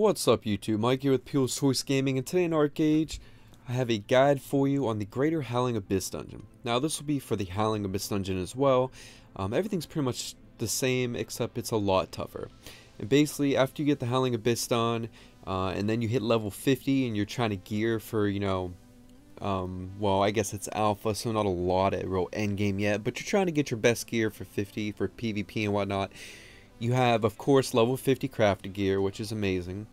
What's up YouTube, Mike here with PeoplesChoiceGaming, and today in ArcheAge, I have a guide for you on the Greater Howling Abyss Dungeon. Now this will be for the Howling Abyss Dungeon as well. Everything's pretty much the same except it's a lot tougher. And basically after you get the Howling Abyss done, and then you hit level 50 and you're trying to gear for, well, I guess it's alpha, so not a lot at real endgame yet, but you're trying to get your best gear for 50 for PvP and whatnot. You have, of course, level 50 crafted gear, which is amazing,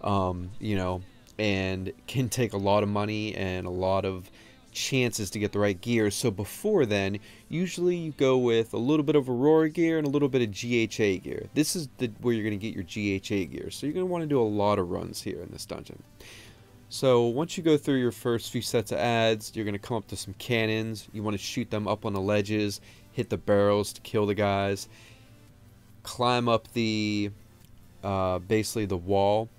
and can take a lot of money and a lot of chances to get the right gear. So before then, usually you go with a little bit of Aurora gear and a little bit of GHA gear. This is where you're going to get your GHA gear. So you're going to want to do a lot of runs here in this dungeon. So once you go through your first few sets of adds, you're going to come up to some cannons. You want to shoot them up on the ledges, hit the barrels to kill the guys. Climb up the basically the wall,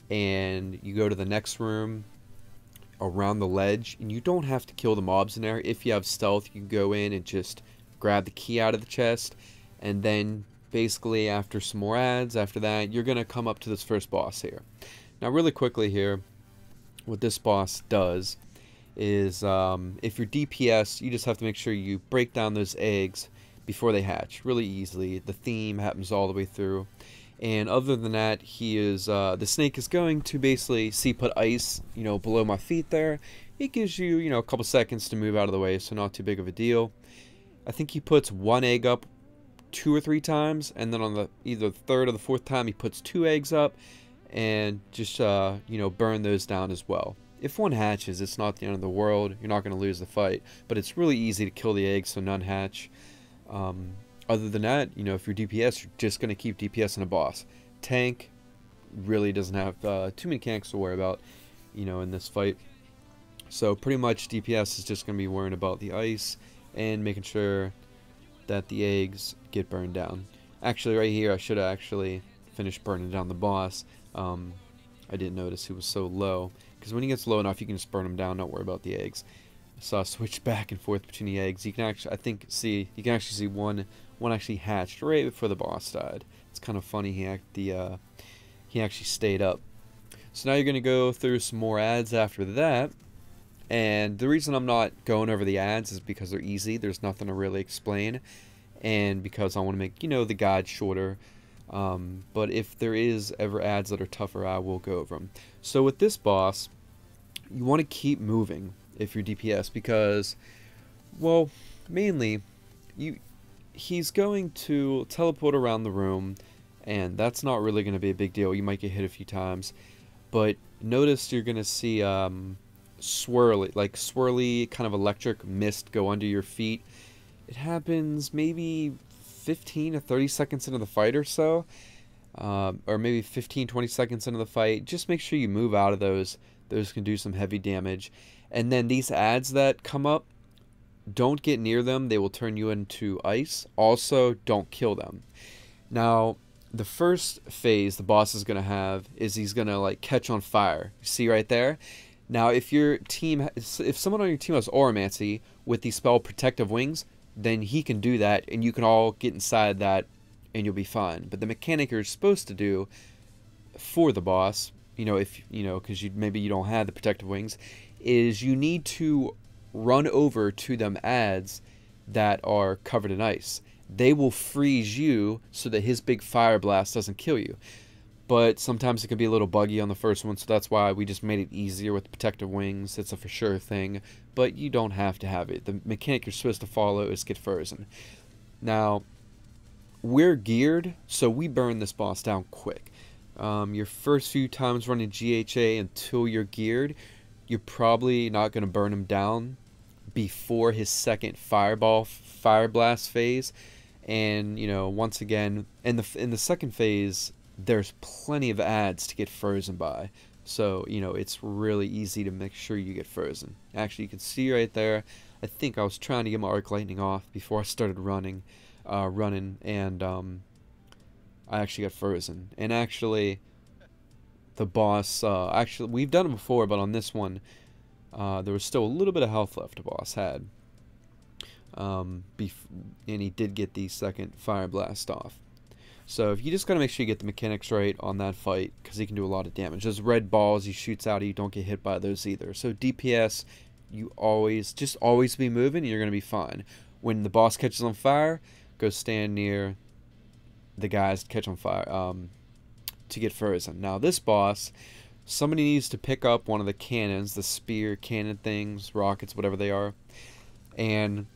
and you go to the next room around the ledge, and you don't have to kill the mobs in there. If you have stealth, you can go in and just grab the key out of the chest, and then basically after some more adds after that, you're gonna come up to this first boss here. Now really quickly here, what this boss does is if you're DPS, you just have to make sure you break down those eggs before they hatch really easily. The theme happens all the way through, and other than that, he is the snake is going to basically put ice below my feet there. It gives you a couple seconds to move out of the way, so not too big of a deal. I think he puts one egg up 2 or 3 times, and then on the either the third or the fourth time he puts 2 eggs up, and just burn those down as well. If one hatches, it's not the end of the world. You're not going to lose the fight, but it's really easy to kill the eggs so none hatch. Other than that, if you're DPS, you're just going to keep DPS in a boss. Tank really doesn't have too many mechanics to worry about, in this fight. So pretty much DPS is just going to be worrying about the ice and making sure that the eggs get burned down. Actually, right here, I should have actually finished burning down the boss. I didn't notice he was so low, because when he gets low enough, you can just burn him down, don't worry about the eggs. So I switch back and forth between the eggs. You can actually, you can actually see one actually hatched right before the boss died. It's kind of funny. He actually stayed up. So now you're gonna go through some more ads after that. And the reason I'm not going over the ads is because they're easy. There's nothing to really explain, and because I want to make the guide shorter. But if there is ever ads that are tougher, I will go over them. So with this boss, you want to keep moving if you're DPS, because, well, mainly he's going to teleport around the room, and that's not really going to be a big deal. You might get hit a few times, but notice you're going to see swirly kind of electric mist go under your feet. It happens maybe 15 to 30 seconds into the fight or so, or maybe 15-20 seconds into the fight. Just make sure you move out of those. Those can do some heavy damage. And then these ads that come up, don't get near them. They will turn you into ice. Also, don't kill them. Now, the first phase the boss is going to have is he's going to catch on fire. You see right there? Now, if someone on your team has Auramancy with the spell Protective Wings, then he can do that, and you can all get inside that, and you'll be fine. But the mechanic you're supposed to do for the boss, because maybe you don't have the Protective Wings, is you need to run over to them ads that are covered in ice. They will freeze you so that his big fire blast doesn't kill you. But sometimes it can be a little buggy on the first one, so that's why we just made it easier with Protective Wings. It's a for sure thing, but you don't have to have it. The mechanic you're supposed to follow is get frozen. Now, we're geared, so we burn this boss down quick. Your first few times running GHA until you're geared, you're probably not going to burn him down before his second fire blast phase. And once again, in the second phase, there's plenty of ads to get frozen by. So it's really easy to make sure you get frozen. Actually, you can see right there, I think I was trying to get my arc lightning off before I started running, and I actually got frozen. And actually, the boss, actually, we've done it before, but on this one, there was still a little bit of health left the boss had. And he did get the second fire blast off. So if you just gotta make sure you get the mechanics right on that fight, because he can do a lot of damage. Those red balls he shoots out, you don't get hit by those either. So DPS, you always be moving, and you're gonna be fine. When the boss catches on fire, go stand near the guys catch on fire to get frozen. Now this boss, somebody needs to pick up one of the cannons, the spear cannon things, rockets, whatever they are, and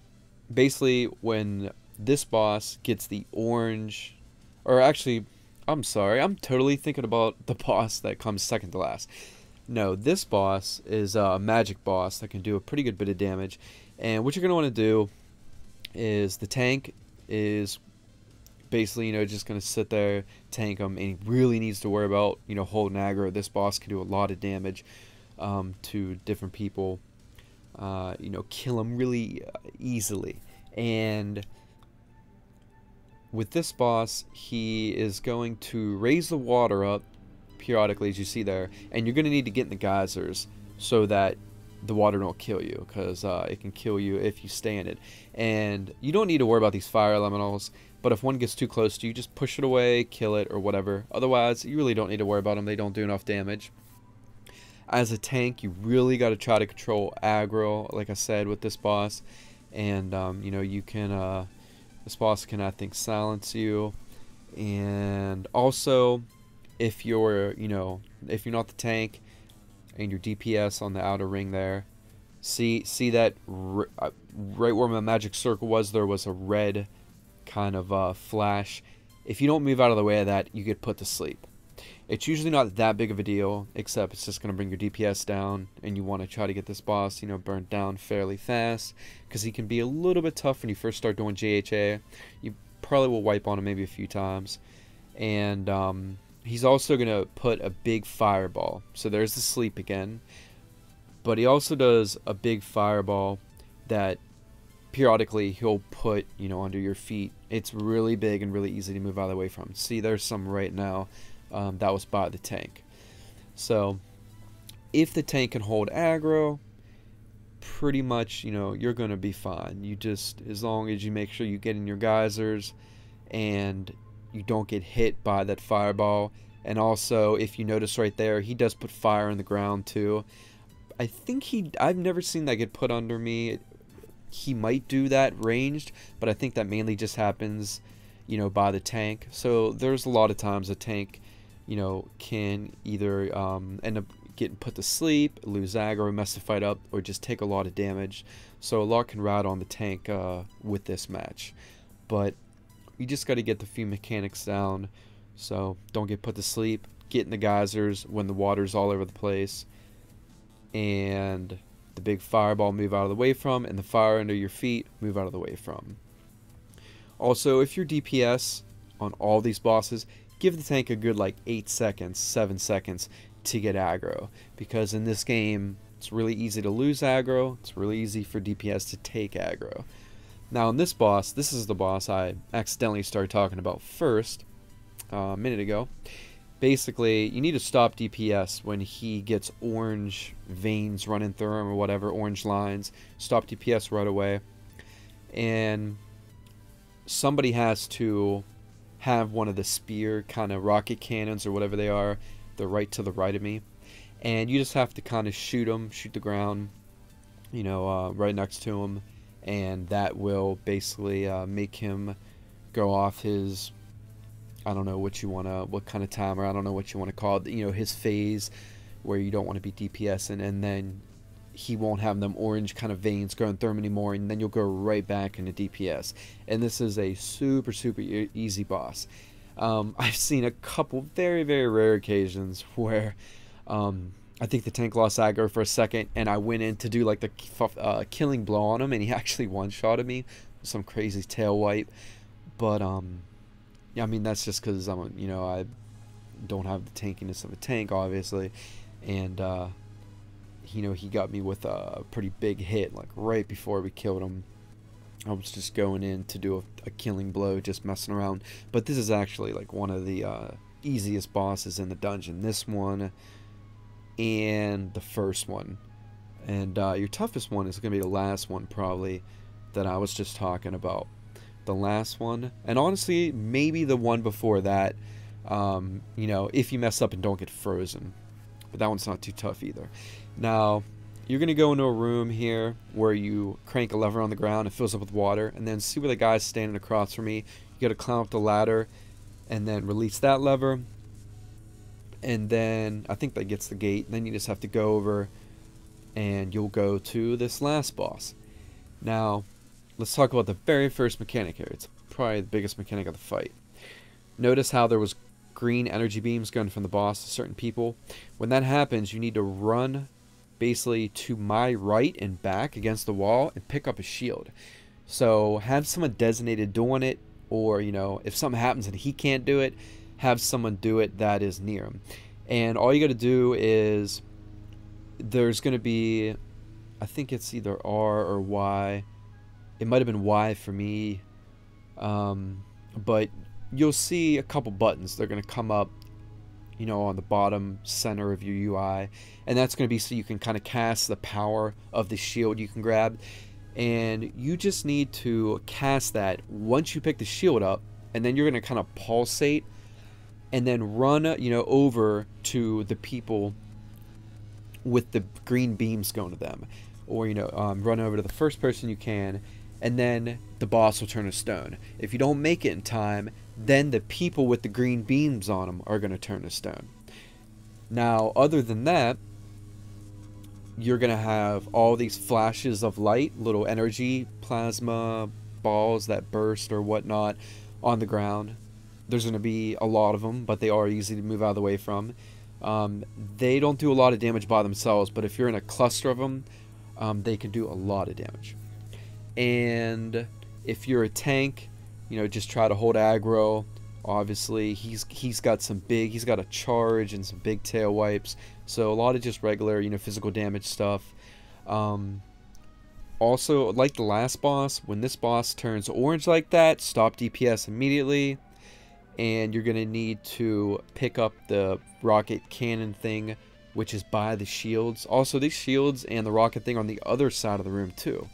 basically when this boss gets the orange, or actually, I'm sorry, I'm totally thinking about the boss that comes second to last. No, this boss is a magic boss that can do a pretty good bit of damage, and what you're going to want to do is the tank is basically, you know, just going to sit there, tank him, and he really needs to worry about, you know, holding aggro. This boss can do a lot of damage to different people, you know, kill him really easily. And with this boss, he is going to raise the water up periodically, as you see there, and you're going to need to get in the geysers so that the water don't kill you, because it can kill you if you stay in it. And you don't need to worry about these fire elementals, but if one gets too close to you, just push it away, kill it, or whatever. Otherwise, you really don't need to worry about them. They don't do enough damage. As a tank, you really got to try to control aggro, like I said, with this boss. And, you know, you can, this boss can, I think, silence you. And also, if you're, you know, if you're not the tank, and your DPS on the outer ring there, see that right where my magic circle was, there was a red kind of flash. If you don't move out of the way of that, you get put to sleep. It's usually not that big of a deal, except it's just going to bring your DPS down, and you want to try to get this boss, you know, burnt down fairly fast, because he can be a little bit tough when you first start doing JHA. You probably will wipe on him maybe a few times. And he's also going to put a big fireball. So there's the sleep again. But he also does a big fireball that periodically he'll put, you know, under your feet. It's really big and really easy to move out of the way from. See, there's some right now. That was by the tank. So if the tank can hold aggro, pretty much, you know, you're going to be fine. You just, as long as you make sure you get in your geysers and you don't get hit by that fireball. And also, if you notice right there, he does put fire in the ground too. I think I've never seen that get put under me. He might do that ranged, but I think that mainly just happens, you know, by the tank. So there's a lot of times a tank, you know, can either end up getting put to sleep, lose aggro, mess the fight up, or just take a lot of damage. So a lot can ride on the tank with this match. But you just got to get the few mechanics down, so don't get put to sleep, get in the geysers when the water's all over the place, and the big fireball move out of the way from, and the fire under your feet move out of the way from. Also, if you're DPS on all these bosses, give the tank a good like 8 seconds, 7 seconds to get aggro, because in this game it's really easy to lose aggro, it's really easy for DPS to take aggro. Now in this boss, this is the boss I accidentally started talking about first a minute ago. Basically, you need to stop DPS when he gets orange veins running through him or whatever, orange lines. Stop DPS right away. And somebody has to have one of the spear kind of rocket cannons or whatever they are. They're right to the right of me. And you just have to kind of shoot them, shoot the ground, you know, right next to him. And that will basically make him go off his, I don't know what kind of timer, I don't know what you want to call it, you know, his phase where you don't want to be DPSing, and then he won't have them orange kind of veins going through him anymore, and then you'll go right back into DPS. And this is a super easy boss. I've seen a couple very rare occasions where I think the tank lost aggro for a second, and I went in to do like the killing blow on him, and he actually one-shotted me. Some crazy tail wipe. But yeah, I mean, that's just because I'm, you know, I don't have the tankiness of a tank, obviously, and you know, he got me with a pretty big hit, like right before we killed him. I was just going in to do a killing blow, just messing around. But this is actually like one of the easiest bosses in the dungeon. This one and the first one, and your toughest one is going to be the last one probably that I was just talking about. the last one, and honestly, maybe the one before that, you know, if you mess up and don't get frozen. But that one's not too tough either. Now, you're going to go into a room here where you crank a lever on the ground, it fills up with water, and then see where the guy's standing across from me. You got to climb up the ladder, and then release that lever, and then I think that gets the gate. Then you just have to go over, and you'll go to this last boss. Now, let's talk about the very first mechanic here. It's probably the biggest mechanic of the fight. Notice how there was green energy beams going from the boss to certain people. When that happens, you need to run basically to my right and back against the wall and pick up a shield. So have someone designated doing it, or, you know, if something happens and he can't do it, have someone do it that is near him. And all you got to do is, there's going to be, I think it's either R or Y. It might have been Y for me, but you'll see a couple buttons. They're going to come up, you know, on the bottom center of your UI, and that's going to be so you can kind of cast the power of the shield you can grab. And you just need to cast that once you pick the shield up, and then you're going to kind of pulsate and then run, you know, over to the people with the green beams going to them, or, you know, run over to the first person you can, and then the boss will turn to stone. If you don't make it in time, then the people with the green beams on them are going to turn to stone. Now, other than that, you're going to have all these flashes of light, little energy plasma balls that burst or whatnot on the ground. There's going to be a lot of them, but they are easy to move out of the way from. They don't do a lot of damage by themselves, but if you're in a cluster of them, they can do a lot of damage. And if you're a tank, you know, just try to hold aggro. Obviously, he's got a charge and some big tail wipes, so a lot of just regular, you know, physical damage stuff. Also, like the last boss, when this boss turns orange like that, stop DPS immediately, and you're gonna need to pick up the rocket cannon thing, which is by the shields. Also, these shields and the rocket thing on the other side of the room too,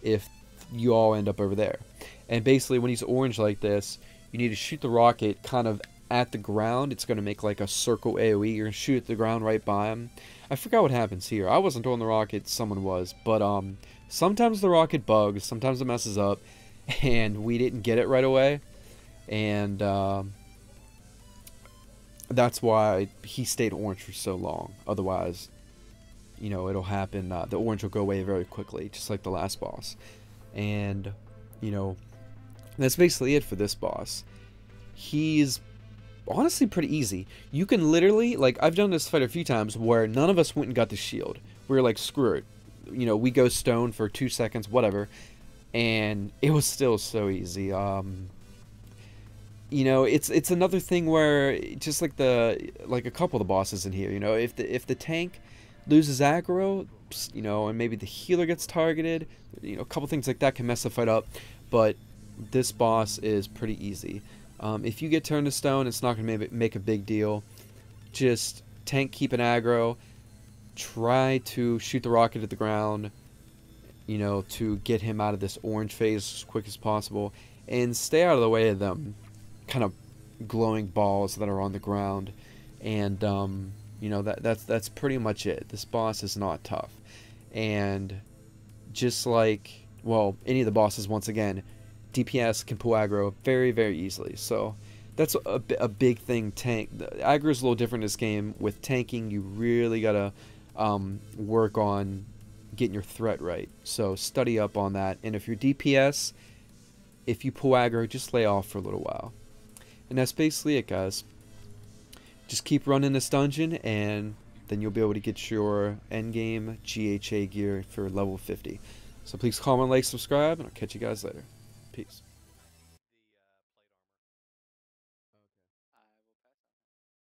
if you all end up over there. And basically, when he's orange like this, you need to shoot the rocket kind of at the ground. It's going to make like a circle AoE. You're going to shoot at the ground right by him. I forgot what happens here. I wasn't throwing the rocket, someone was. But sometimes the rocket bugs, sometimes it messes up, and we didn't get it right away. And that's why he stayed orange for so long. Otherwise, you know, it'll happen. The orange will go away very quickly, just like the last boss. And, you know, that's basically it for this boss. He's honestly pretty easy. You can literally, like, I've done this fight a few times where none of us went and got the shield. We were like, screw it. You know, we go stone for 2 seconds, whatever. And it was still so easy. You know, it's another thing where, just like a couple of the bosses in here, you know, if the tank loses aggro, you know, and maybe the healer gets targeted, you know, a couple things like that can mess the fight up. But this boss is pretty easy. If you get turned to stone, it's not going to make a big deal. Just tank keep an aggro, try to shoot the rocket at the ground, you know, to get him out of this orange phase as quick as possible, and stay out of the way of them kind of glowing balls that are on the ground. And you know, that's pretty much it. This boss is not tough, and just like, well, any of the bosses, once again, DPS can pull aggro very, very easily. So that's a big thing. The aggro is a little different in this game. With tanking, you really gotta work on getting your threat right. So study up on that. And if you're DPS, if you pull aggro, just lay off for a little while. And that's basically it, guys. Just keep running this dungeon, and then you'll be able to get your endgame GHA gear for level 50. So please comment, like, subscribe, and I'll catch you guys later. Peace.